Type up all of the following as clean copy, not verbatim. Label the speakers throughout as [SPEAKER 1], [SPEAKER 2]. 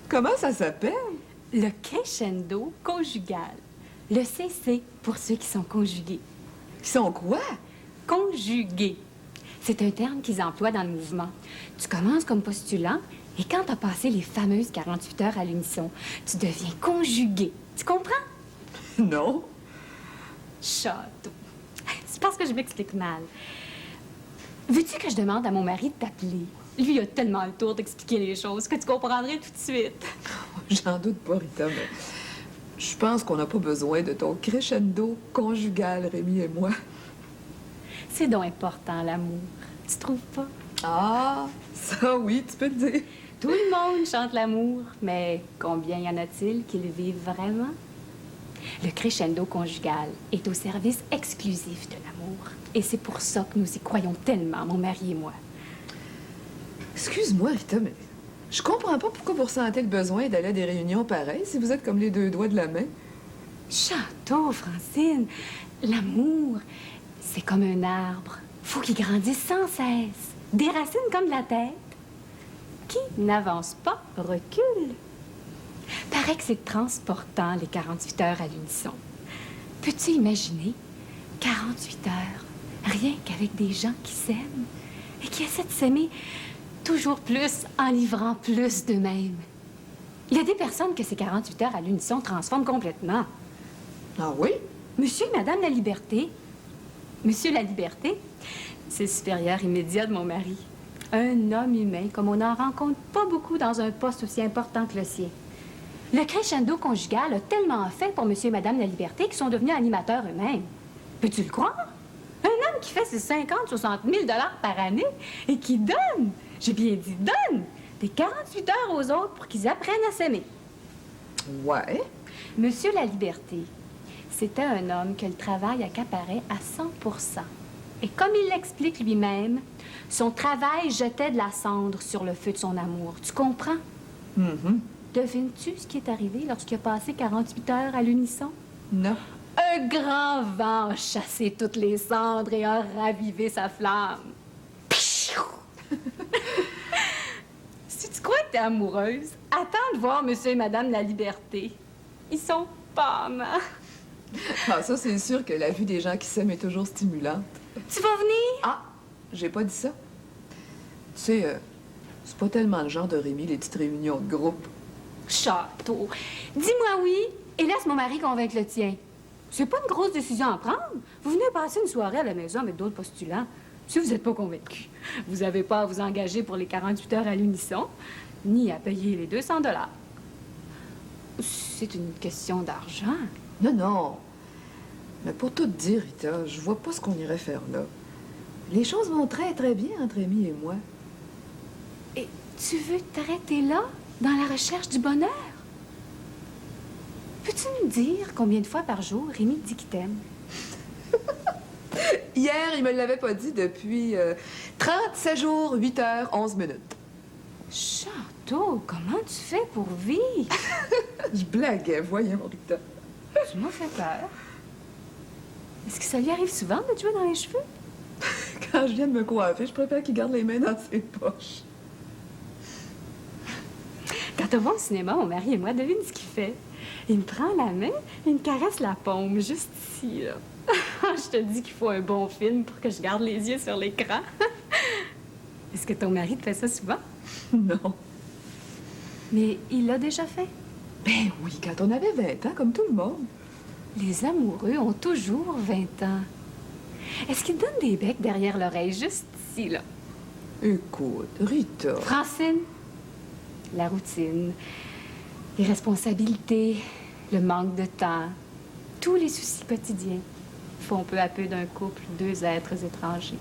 [SPEAKER 1] Comment ça s'appelle?
[SPEAKER 2] Le crescendo conjugal. Le CC pour ceux qui sont conjugués.
[SPEAKER 1] Ils sont quoi?
[SPEAKER 2] Conjugués. C'est un terme qu'ils emploient dans le mouvement. Tu commences comme postulant et quand tu as passé les fameuses 48 heures à l'unisson, tu deviens conjugué. Tu comprends?
[SPEAKER 1] Non.
[SPEAKER 2] Château. C'est parce que je m'explique mal. Veux-tu que je demande à mon mari de t'appeler? Lui, il a tellement le tour d'expliquer les choses que tu comprendrais tout de suite.
[SPEAKER 1] J'en doute pas, Rita, mais je pense qu'on n'a pas besoin de ton crescendo conjugal, Rémi et moi.
[SPEAKER 2] C'est donc important, l'amour. Tu trouves pas?
[SPEAKER 1] Ah, ça oui, tu peux le dire.
[SPEAKER 2] Tout le monde chante l'amour, mais combien y en a-t-il qui le vivent vraiment? Le crescendo conjugal est au service exclusif de l'amour. Et c'est pour ça que nous y croyons tellement, mon mari et moi.
[SPEAKER 1] Excuse-moi, Rita, mais je comprends pas pourquoi vous ressentez le besoin d'aller à des réunions pareilles si vous êtes comme les deux doigts de la main.
[SPEAKER 2] Château, Francine, l'amour, c'est comme un arbre. Faut qu'il grandisse sans cesse. Des racines comme de la tête. Qui n'avance pas, recule. Paraît que c'est transportant, les 48 heures à l'unisson. Peux-tu imaginer 48 heures, rien qu'avec des gens qui s'aiment et qui essaient de s'aimer toujours plus en livrant plus d'eux-mêmes? Il y a des personnes que ces 48 heures à l'unisson transforment complètement.
[SPEAKER 1] Ah oui?
[SPEAKER 2] Monsieur et Madame la Liberté. Monsieur la Liberté, c'est le supérieur immédiat de mon mari. Un homme humain comme on n'en rencontre pas beaucoup dans un poste aussi important que le sien. Le crescendo conjugal a tellement fait pour Monsieur et Madame la Liberté qu'ils sont devenus animateurs eux-mêmes. Peux-tu le croire? Un homme qui fait ses 50-60 000 $ par année et qui donne, j'ai bien dit donne, des 48 heures aux autres pour qu'ils apprennent à s'aimer.
[SPEAKER 1] Ouais.
[SPEAKER 2] Monsieur la Liberté, c'était un homme que le travail accaparait à 100%. Et comme il l'explique lui-même, son travail jetait de la cendre sur le feu de son amour. Tu comprends?
[SPEAKER 1] Mm-hmm.
[SPEAKER 2] Devines-tu ce qui est arrivé lorsqu'il a passé 48 heures à l'unisson?
[SPEAKER 1] Non.
[SPEAKER 2] Un grand vent a chassé toutes les cendres et a ravivé sa flamme. Si tu crois que t'es amoureuse, attends de voir Monsieur et Madame la Liberté. Ils sont pas amants.
[SPEAKER 1] Ah, ça, c'est sûr que la vue des gens qui s'aiment est toujours stimulante.
[SPEAKER 2] Tu vas venir?
[SPEAKER 1] Ah, j'ai pas dit ça. Tu sais, c'est pas tellement le genre de Rémi, les petites réunions de groupe.
[SPEAKER 2] Château. Dis-moi oui et laisse mon mari convaincre le tien. C'est pas une grosse décision à prendre. Vous venez passer une soirée à la maison avec d'autres postulants. Si vous n'êtes pas convaincu, vous n'avez pas à vous engager pour les 48 heures à l'unisson, ni à payer les 200 $. C'est une question d'argent.
[SPEAKER 1] Non, non. Mais pour tout te dire, Rita, je vois pas ce qu'on irait faire là. Les choses vont très, très bien entre Rémi et moi.
[SPEAKER 2] Et tu veux t'arrêter là, dans la recherche du bonheur? Peux-tu me dire combien de fois par jour Rémi dit qu'il t'aime?
[SPEAKER 1] Hier, il me l'avait pas dit depuis 37 jours, 8 heures, 11 minutes.
[SPEAKER 2] Château, comment tu fais pour vivre?
[SPEAKER 1] Je blaguais, voyons, Rita.
[SPEAKER 2] Tu m'as fait peur. Est-ce que ça lui arrive souvent de te jouer dans les cheveux?
[SPEAKER 1] Quand je viens de me coiffer, je préfère qu'il garde les mains dans ses poches.
[SPEAKER 2] Quand on va au cinéma, mon mari et moi, devine ce qu'il fait. Il me prend la main et il me caresse la paume, juste ici, là. Je te dis qu'il faut un bon film pour que je garde les yeux sur l'écran. Est-ce que ton mari te fait ça souvent?
[SPEAKER 1] Non.
[SPEAKER 2] Mais il l'a déjà fait.
[SPEAKER 1] Ben oui, quand on avait 20 ans, comme tout le monde.
[SPEAKER 2] Les amoureux ont toujours 20 ans. Est-ce qu'ils donnent des becs derrière l'oreille, juste ici, là?
[SPEAKER 1] Écoute, Rita...
[SPEAKER 2] Francine, la routine, les responsabilités, le manque de temps, tous les soucis quotidiens font peu à peu d'un couple deux êtres étrangers.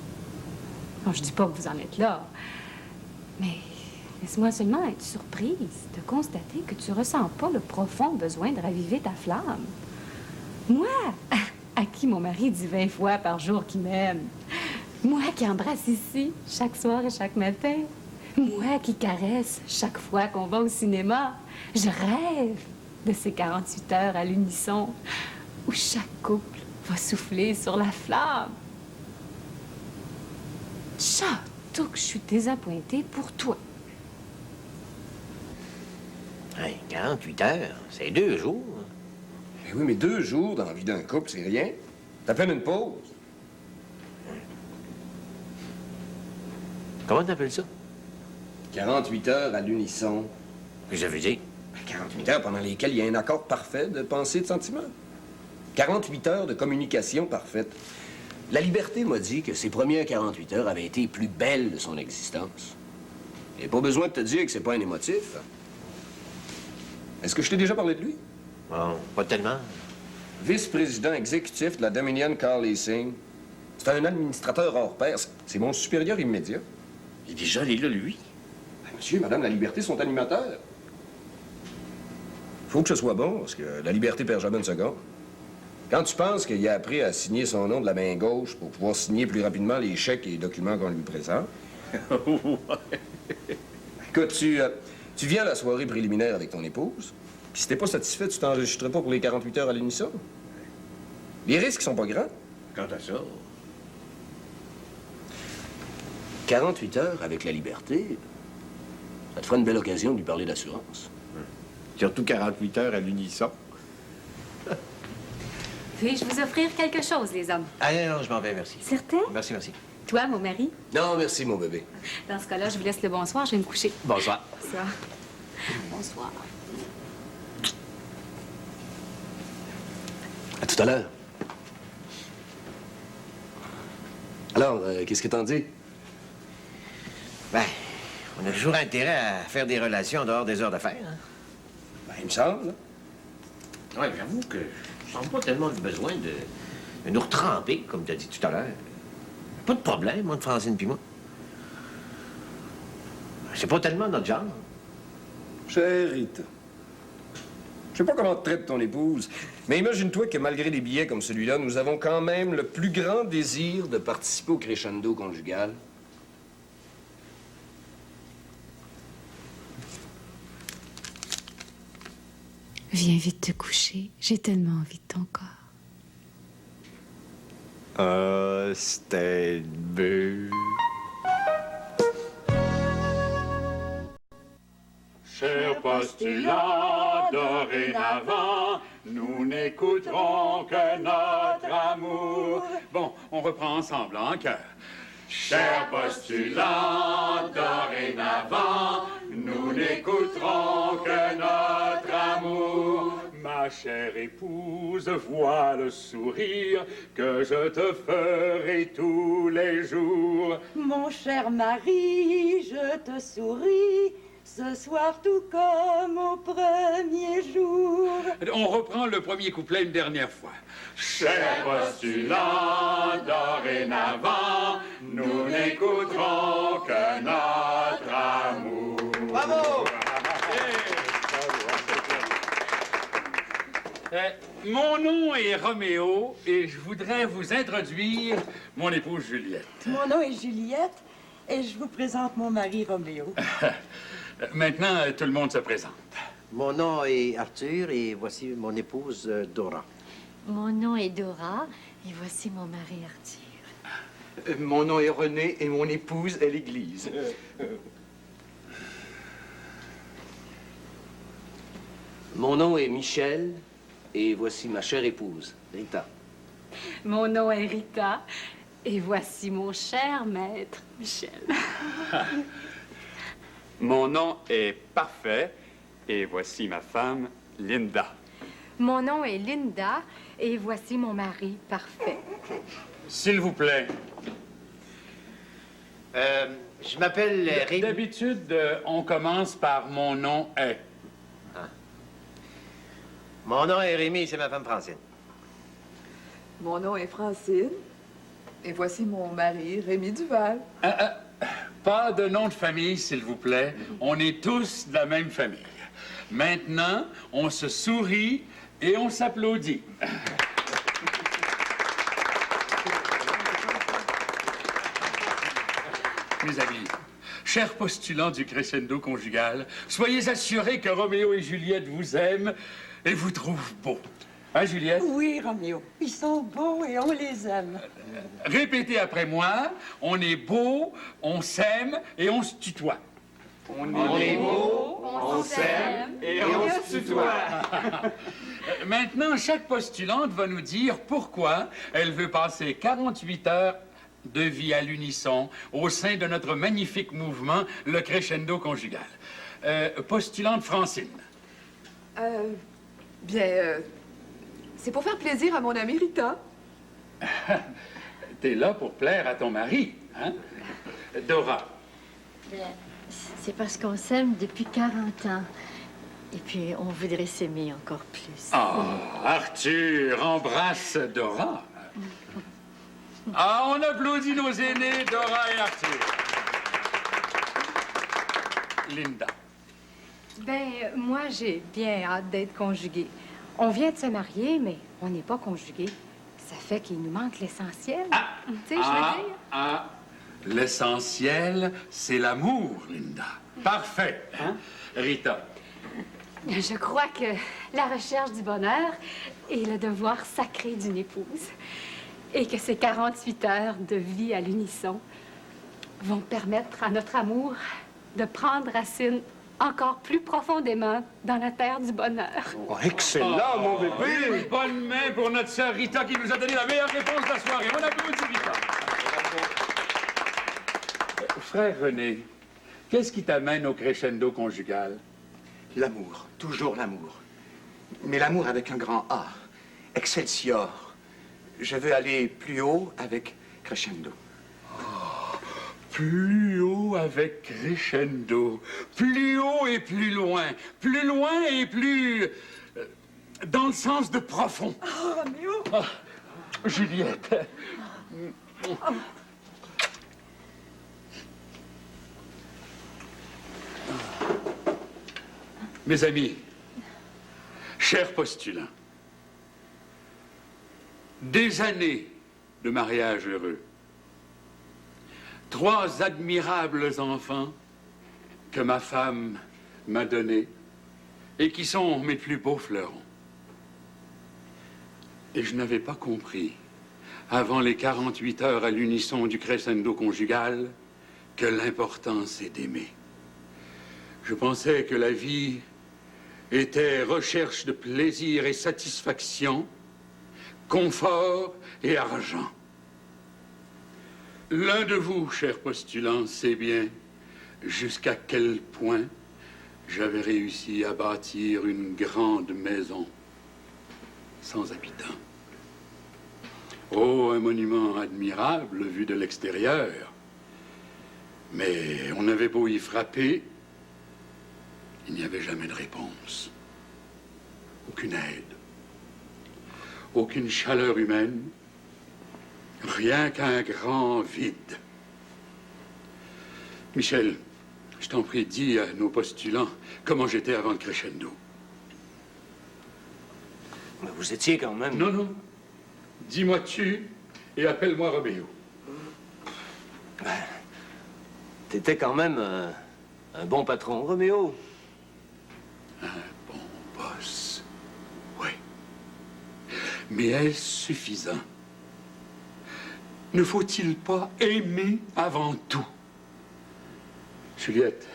[SPEAKER 2] Bon, je dis pas que vous en êtes là, mais Laisse-moi seulement être surprise de constater que tu ressens pas le profond besoin de raviver ta flamme. Moi, à qui mon mari dit 20 fois par jour qu'il m'aime. Moi qui embrasse ici chaque soir et chaque matin. Moi qui caresse chaque fois qu'on va au cinéma. Je rêve de ces 48 heures à l'unisson où chaque couple va souffler sur la flamme. Chato que je suis désappointée pour toi.
[SPEAKER 3] Hey, 48 heures, c'est 2 jours.
[SPEAKER 4] Mais oui, mais 2 jours dans la vie d'un couple, c'est rien. T'as peine une pause.
[SPEAKER 3] Comment t'appelles ça?
[SPEAKER 4] 48 heures à l'unisson.
[SPEAKER 3] Qu'est-ce que ça veut dire?
[SPEAKER 4] 48 heures pendant lesquelles il y a un accord parfait de pensée et de sentiment. 48 heures de communication parfaite. La liberté m'a dit que ses premières 48 heures avaient été les plus belles de son existence. Il n'y a pas besoin de te dire que c'est pas un émotif. Est-ce que je t'ai déjà parlé de lui?
[SPEAKER 3] Bon, pas tellement.
[SPEAKER 4] Vice-président exécutif de la Dominion Car Leasing. C'est un administrateur hors pair. C'est mon supérieur immédiat.
[SPEAKER 3] Il est déjà allé là, lui.
[SPEAKER 4] Ben, monsieur et madame la Liberté sont animateurs. Faut que ce soit bon, parce que la liberté perd jamais une seconde. Quand tu penses qu'il a appris à signer son nom de la main gauche pour pouvoir signer plus rapidement les chèques et les documents qu'on lui présente. Écoute, tu viens à la soirée préliminaire avec ton épouse, puis si t'es pas satisfait, tu t'enregistrerais pas pour les 48 heures à l'unisson. Les risques sont pas grands.
[SPEAKER 3] Quant à ça...
[SPEAKER 4] 48 heures avec la liberté, ça te fera une belle occasion de lui parler d'assurance.
[SPEAKER 5] Surtout 48 heures à l'unisson.
[SPEAKER 2] Puis-je vous offrir quelque chose, les hommes?
[SPEAKER 3] Ah non, je m'en vais, merci.
[SPEAKER 2] Certain?
[SPEAKER 3] Merci, merci.
[SPEAKER 2] Toi, mon mari?
[SPEAKER 4] Non, merci, mon bébé.
[SPEAKER 2] Dans ce cas-là, je vous laisse le bonsoir, je vais me coucher.
[SPEAKER 3] Bonsoir.
[SPEAKER 2] Ça. Bonsoir.
[SPEAKER 4] À tout à l'heure. Alors, qu'est-ce que t'en dis?
[SPEAKER 3] Ben, on a toujours intérêt à faire des relations en dehors des heures d'affaires. Hein?
[SPEAKER 4] Ben, il me semble.
[SPEAKER 3] Oui, j'avoue que je sens pas tellement le besoin de nous retremper, comme tu as dit tout à l'heure. Pas de problème, moi, de Francine puis moi. C'est pas tellement notre genre.
[SPEAKER 4] Chère Rita, je sais pas comment te traite ton épouse, mais imagine-toi que malgré des billets comme celui-là, nous avons quand même le plus grand désir de participer au crescendo conjugal.
[SPEAKER 2] Viens vite te coucher. J'ai tellement envie de ton corps.
[SPEAKER 5] C'était beau.
[SPEAKER 6] Chers postulants, dorénavant, nous n'écouterons que notre amour. Bon, on reprend ensemble, en chœur. Chers postulants, dorénavant, nous n'écouterons que notre amour. Ma chère épouse, vois le sourire que je te ferai tous les jours.
[SPEAKER 7] Mon cher mari, je te souris, ce soir tout comme au premier jour.
[SPEAKER 6] On reprend le premier couplet une dernière fois. Chers postulants, dorénavant, nous n'écouterons que notre amour.
[SPEAKER 3] Bravo!
[SPEAKER 6] Mon nom est Roméo et je voudrais vous introduire mon épouse Juliette.
[SPEAKER 7] Mon nom est Juliette et je vous présente mon mari Roméo.
[SPEAKER 6] Maintenant, tout le monde se présente.
[SPEAKER 3] Mon nom est Arthur et voici mon épouse Dora.
[SPEAKER 8] Mon nom est Dora et voici mon mari Arthur.
[SPEAKER 5] Mon nom est René et mon épouse est l'Église.
[SPEAKER 4] Mon nom est Michel et voici ma chère épouse, Rita.
[SPEAKER 2] Mon nom est Rita et voici mon cher maître Michel.
[SPEAKER 6] Mon nom est Parfait et voici ma femme Linda.
[SPEAKER 8] Mon nom est Linda et voici mon mari parfait.
[SPEAKER 6] S'il vous plaît.
[SPEAKER 3] Je m'appelle Rémi.
[SPEAKER 6] D'habitude, on commence par mon nom est.
[SPEAKER 3] Mon nom est Rémi, c'est ma femme Francine.
[SPEAKER 1] Mon nom est Francine. Et voici mon mari, Rémi Duval.
[SPEAKER 6] Pas de nom de famille, s'il vous plaît. On est tous de la même famille. Maintenant, on se sourit et on s'applaudit. Mes amis, chers postulants du crescendo conjugal, soyez assurés que Roméo et Juliette vous aiment et vous trouvent beaux. Hein, Juliette?
[SPEAKER 7] Oui, Roméo, ils sont beaux et on les aime.
[SPEAKER 6] Répétez après moi, on est beau, on s'aime et on se tutoie.
[SPEAKER 5] On est beau, on s'aime et on se tutoie.
[SPEAKER 6] Maintenant, chaque postulante va nous dire pourquoi elle veut passer 48 heures de vie à l'unisson au sein de notre magnifique mouvement, le crescendo conjugal. Postulante Francine.
[SPEAKER 1] C'est pour faire plaisir à mon amie Rita.
[SPEAKER 6] T'es là pour plaire à ton mari, hein? Dora.
[SPEAKER 8] Bien, c'est parce qu'on s'aime depuis 40 ans. Et puis, on voudrait s'aimer encore plus.
[SPEAKER 6] Ah, Arthur, embrasse Dora. Ah, on applaudit nos aînés, Dora et Arthur. Linda.
[SPEAKER 2] Ben, moi, j'ai bien hâte d'être conjuguée. On vient de se marier, mais on n'est pas conjugués. Ça fait qu'il nous manque l'essentiel. Tu sais, je veux dire.
[SPEAKER 6] L'essentiel, c'est l'amour, Linda. Parfait. Hein? Rita.
[SPEAKER 2] Je crois que la recherche du bonheur est le devoir sacré d'une épouse. Et que ces 48 heures de vie à l'unisson vont permettre à notre amour de prendre racine encore plus profondément dans la terre du bonheur.
[SPEAKER 5] Oh, excellent, mon bébé!
[SPEAKER 6] Une bonne main pour notre sœur Rita qui nous a donné la meilleure réponse de la soirée. On applaudit Rita. Frère René, qu'est-ce qui t'amène au crescendo conjugal?
[SPEAKER 5] L'amour, toujours l'amour. Mais l'amour avec un grand A. Excelsior. Je veux aller plus haut avec crescendo.
[SPEAKER 6] Plus haut avec crescendo. Plus haut et plus loin. Plus loin et plus... dans le sens de profond.
[SPEAKER 7] Oh, Roméo!
[SPEAKER 6] Ah, Juliette. Mes amis, chers postulants, des années de mariage heureux, 3 admirables enfants que ma femme m'a donnés et qui sont mes plus beaux fleurons. Et je n'avais pas compris, avant les 48 heures à l'unisson du crescendo conjugal, que l'important c'est d'aimer. Je pensais que la vie était recherche de plaisir et satisfaction, confort et argent. L'un de vous, chers postulants, sait bien jusqu'à quel point j'avais réussi à bâtir une grande maison sans habitants. Oh, un monument admirable vu de l'extérieur. Mais on avait beau y frapper, il n'y avait jamais de réponse. Aucune aide. Aucune chaleur humaine. Rien qu'un grand vide. Michel, je t'en prie, dis à nos postulants comment j'étais avant le crescendo.
[SPEAKER 4] Mais vous étiez quand même...
[SPEAKER 6] Non, non. Dis-moi tu et appelle-moi Roméo.
[SPEAKER 4] T'étais quand même un bon patron, Roméo.
[SPEAKER 6] Un bon boss. Oui. Mais est-ce suffisant? Ne faut-il pas aimer avant tout? Juliette,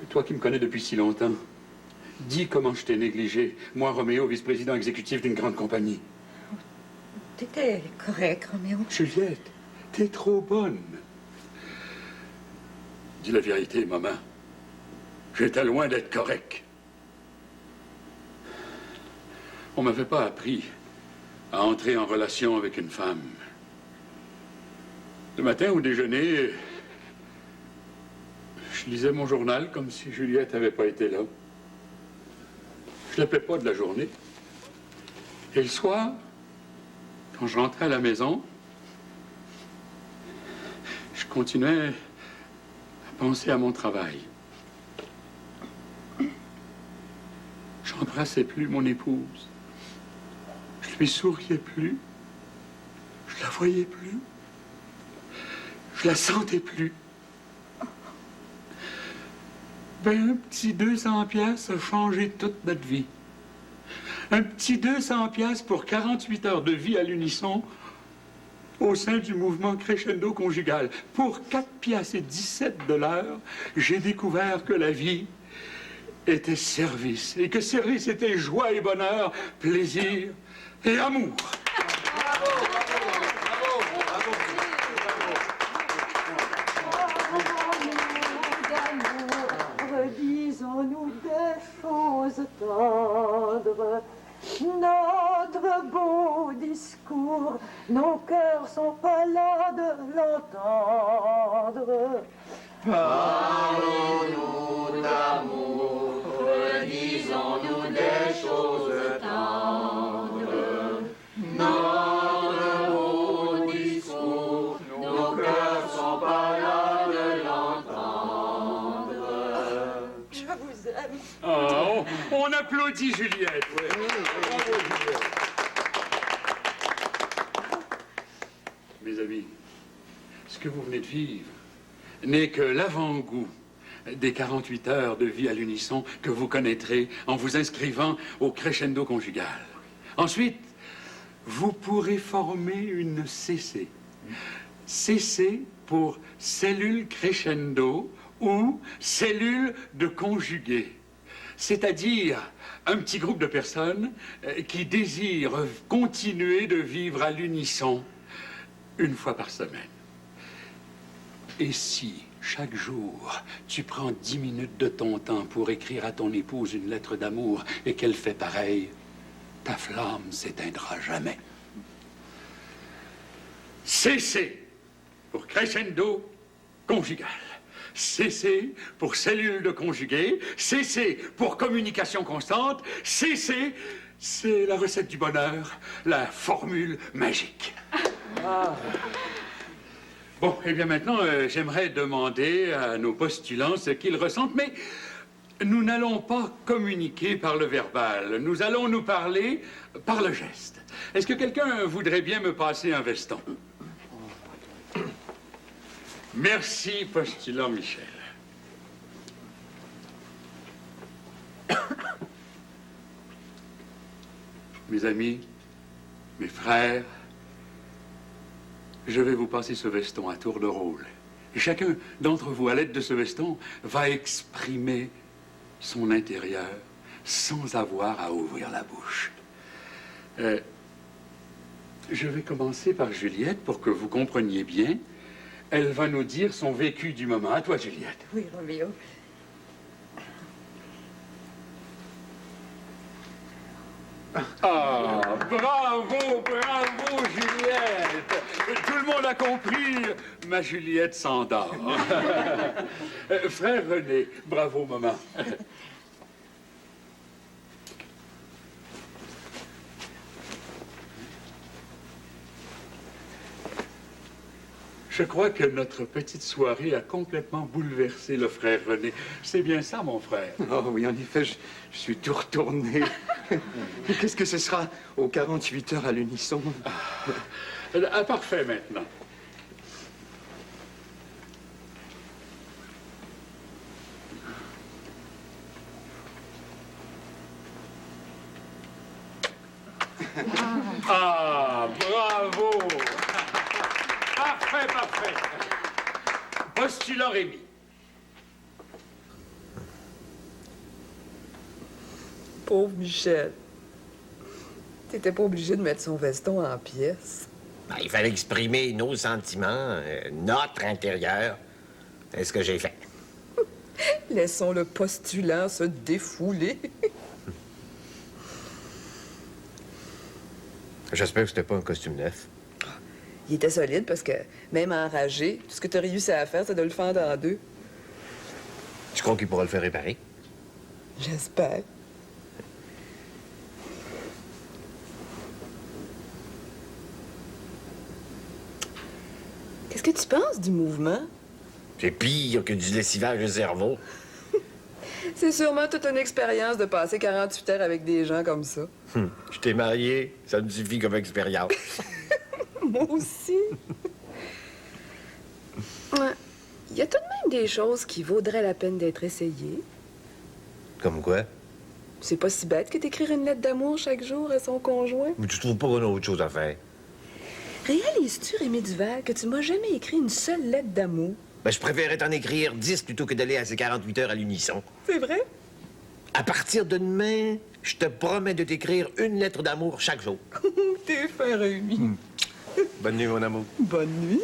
[SPEAKER 6] toi qui me connais depuis si longtemps, dis comment je t'ai négligé, moi, Roméo, vice-président exécutif d'une grande compagnie.
[SPEAKER 7] T'étais correct, Roméo.
[SPEAKER 6] Juliette, t'es trop bonne. Dis la vérité, maman. J'étais loin d'être correct. On m'avait pas appris à entrer en relation avec une femme. Le matin au déjeuner, je lisais mon journal comme si Juliette n'avait pas été là. Je l'appelais pas de la journée. Et le soir, quand je rentrais à la maison, je continuais pensé à mon travail. J'embrassais plus mon épouse. Je lui souriais plus. Je la voyais plus. Je la sentais plus. Ben, un petit 200 piastres a changé toute notre vie. Un petit 200 piastres pour 48 heures de vie à l'unisson au sein du mouvement Crescendo Conjugal. Pour 4 piastres et 17 de l'heure, j'ai découvert que la vie était service et que service était joie et bonheur, plaisir et amour.
[SPEAKER 7] Disons-nous des choses tendres, notre beau discours, nos cœurs sont pas là de l'entendre.
[SPEAKER 9] Parlons-nous d'amour, disons-nous des choses tendres, notre beau discours, nos cœurs sont pas là de l'entendre.
[SPEAKER 7] Je vous aime.
[SPEAKER 6] Oh, on applaudit Juliette. Ouais. Bravo, Juliette. Mes amis, ce que vous venez de vivre n'est que l'avant-goût des 48 heures de vie à l'unisson que vous connaîtrez en vous inscrivant au Crescendo Conjugal. Ensuite, vous pourrez former une CC. CC pour cellule crescendo ou cellule de conjugué. C'est-à-dire un petit groupe de personnes qui désirent continuer de vivre à l'unisson une fois par semaine. Et si, chaque jour, tu prends 10 minutes de ton temps pour écrire à ton épouse une lettre d'amour et qu'elle fait pareil, ta flamme s'éteindra jamais. CC pour crescendo conjugal. CC pour cellule de conjugué. CC pour communication constante. CC, c'est la recette du bonheur, la formule magique. Ah. Bon, eh bien maintenant, j'aimerais demander à nos postulants ce qu'ils ressentent, mais nous n'allons pas communiquer par le verbal. Nous allons nous parler par le geste. Est-ce que quelqu'un voudrait bien me passer un veston? Merci, postulant Michel. Mes amis, mes frères, je vais vous passer ce veston à tour de rôle. Et chacun d'entre vous, à l'aide de ce veston, va exprimer son intérieur sans avoir à ouvrir la bouche. Je vais commencer par Juliette pour que vous compreniez bien. Elle va nous dire son vécu du moment. À toi, Juliette.
[SPEAKER 7] Oui, Roméo.
[SPEAKER 6] Ah, bravo, bravo, Juliette. Tout le monde a compris. Ma Juliette s'endort. Frère René, bravo, maman. Je crois que notre petite soirée a complètement bouleversé le frère René. C'est bien ça, mon frère?
[SPEAKER 5] Oh oui, en effet, je suis tout retourné. Et qu'est-ce que ce sera aux 48 heures à l'unisson?
[SPEAKER 6] Ah, parfait, maintenant. Ah, bravo! Parfait, parfait. Postulant Rémi.
[SPEAKER 1] Pauvre Michel. T'étais pas obligé de mettre son veston en pièces.
[SPEAKER 3] Ben, il fallait exprimer nos sentiments, notre intérieur. C'est ce que j'ai fait.
[SPEAKER 1] Laissons le postulant se défouler.
[SPEAKER 3] J'espère que c'était pas un costume neuf.
[SPEAKER 1] Il était solide parce que, même enragé, tout ce que tu as réussi à faire, c'est de le fendre en deux.
[SPEAKER 3] Tu crois qu'il pourra le faire réparer?
[SPEAKER 1] J'espère. Qu'est-ce que tu penses du mouvement?
[SPEAKER 3] C'est pire que du lessivage de cerveau.
[SPEAKER 1] C'est sûrement toute une expérience de passer 48 heures avec des gens comme ça.
[SPEAKER 3] Je t'ai marié, ça me suffit comme expérience.
[SPEAKER 1] Moi aussi. Ouais. Il y a tout de même des choses qui vaudraient la peine d'être essayées.
[SPEAKER 3] Comme quoi?
[SPEAKER 1] C'est pas si bête que d'écrire une lettre d'amour chaque jour à son conjoint.
[SPEAKER 3] Mais tu trouves pas qu'on a autre chose à faire?
[SPEAKER 1] Réalises-tu, Rémi Duval, que tu m'as jamais écrit une seule lettre d'amour?
[SPEAKER 3] Ben, je préférerais t'en écrire 10 plutôt que d'aller à ces 48 heures à l'unisson.
[SPEAKER 1] C'est vrai?
[SPEAKER 3] À partir de demain, je te promets de t'écrire une lettre d'amour chaque jour.
[SPEAKER 1] T'es fin, Rémi.
[SPEAKER 3] Bonne nuit, mon amour.
[SPEAKER 1] Bonne nuit.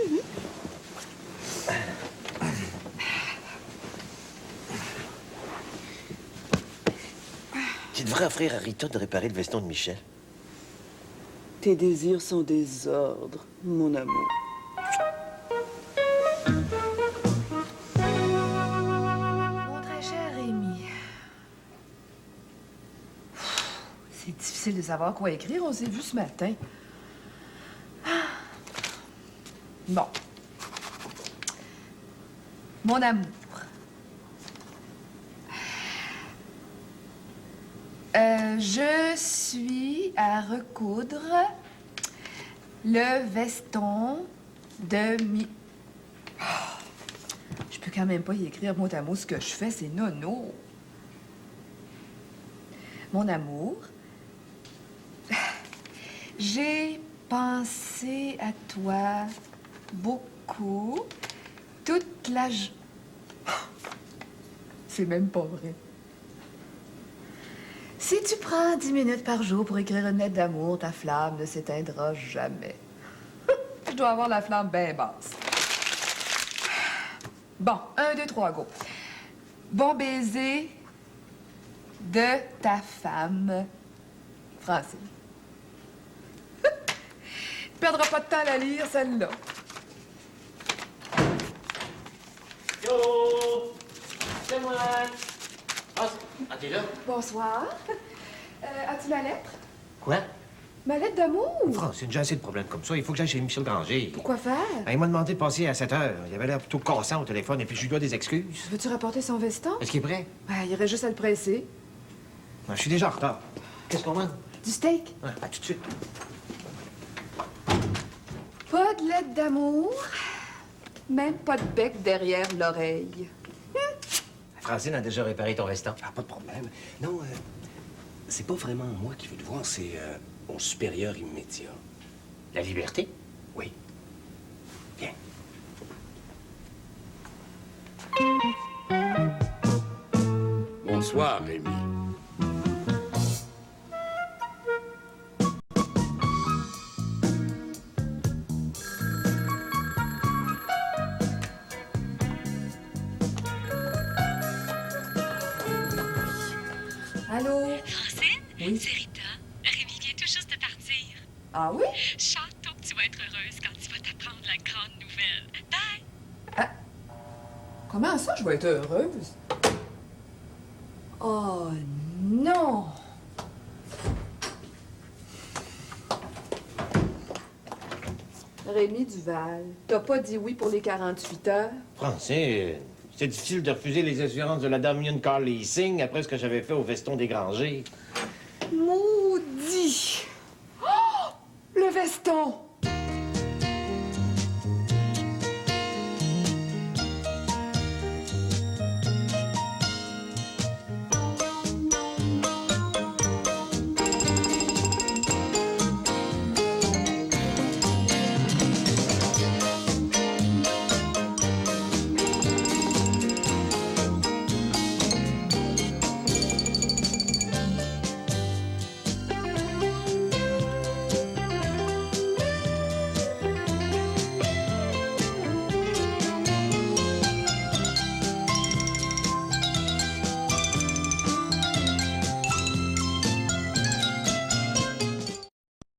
[SPEAKER 3] Tu devrais offrir à Rita de réparer le veston de Michel.
[SPEAKER 1] Tes désirs sont des ordres, mon amour. Mon très cher Rémi, c'est difficile de savoir quoi écrire. On s'est vu ce matin. Bon. Mon amour. Je suis à recoudre le veston de Je peux quand même pas y écrire mot à mot ce que je fais, c'est nono. Mon amour, j'ai pensé à toi beaucoup toute la C'est même pas vrai. Si tu prends 10 minutes par jour pour écrire une lettre d'amour, ta flamme ne s'éteindra jamais. Je dois avoir la flamme bien basse. Bon, 1, 2, 3, go. Bon baiser de ta femme, Francine. Tu perdras pas de temps à la lire, celle-là.
[SPEAKER 3] Yo! C'est moi! Ah, t'es là?
[SPEAKER 1] Bonsoir. As-tu ma lettre?
[SPEAKER 3] Quoi?
[SPEAKER 1] Ma lettre d'amour?
[SPEAKER 3] Francine, j'ai assez de problèmes comme ça. Il faut que j'aille chez Michel Granger.
[SPEAKER 1] Pourquoi faire?
[SPEAKER 3] Il m'a demandé de passer à 7 heures. Il avait l'air plutôt cassant au téléphone et puis je lui dois des excuses.
[SPEAKER 1] Veux-tu rapporter son veston?
[SPEAKER 3] Est-ce qu'il est prêt?
[SPEAKER 1] Il irait juste à le presser.
[SPEAKER 3] Non, je suis déjà en retard. Qu'est-ce qu'on mange?
[SPEAKER 1] Du steak?
[SPEAKER 3] Ouais, à tout de suite.
[SPEAKER 1] Pas de lettre d'amour, même pas de bec derrière l'oreille.
[SPEAKER 3] Francine a déjà réparé ton veston.
[SPEAKER 4] Ah, pas de problème. Non, c'est pas vraiment moi qui veux te voir, c'est mon supérieur immédiat.
[SPEAKER 3] La liberté?
[SPEAKER 4] Oui. Viens.
[SPEAKER 6] Bonsoir, Rémi.
[SPEAKER 1] Allô?
[SPEAKER 2] Francine?
[SPEAKER 1] Oui?
[SPEAKER 2] C'est Rita. Rémi vient tout juste de partir.
[SPEAKER 1] Ah oui?
[SPEAKER 2] Château que tu vas être heureuse quand tu vas t'apprendre la grande nouvelle. Bye!
[SPEAKER 1] Comment ça, je vais être heureuse? Oh non! Rémi Duval, t'as pas dit oui pour les 48 heures?
[SPEAKER 3] Francine, c'est difficile de refuser les assurances de la Dominion Car Leasing après ce que j'avais fait au veston des Grangers.
[SPEAKER 1] Maudit! Oh! Le veston!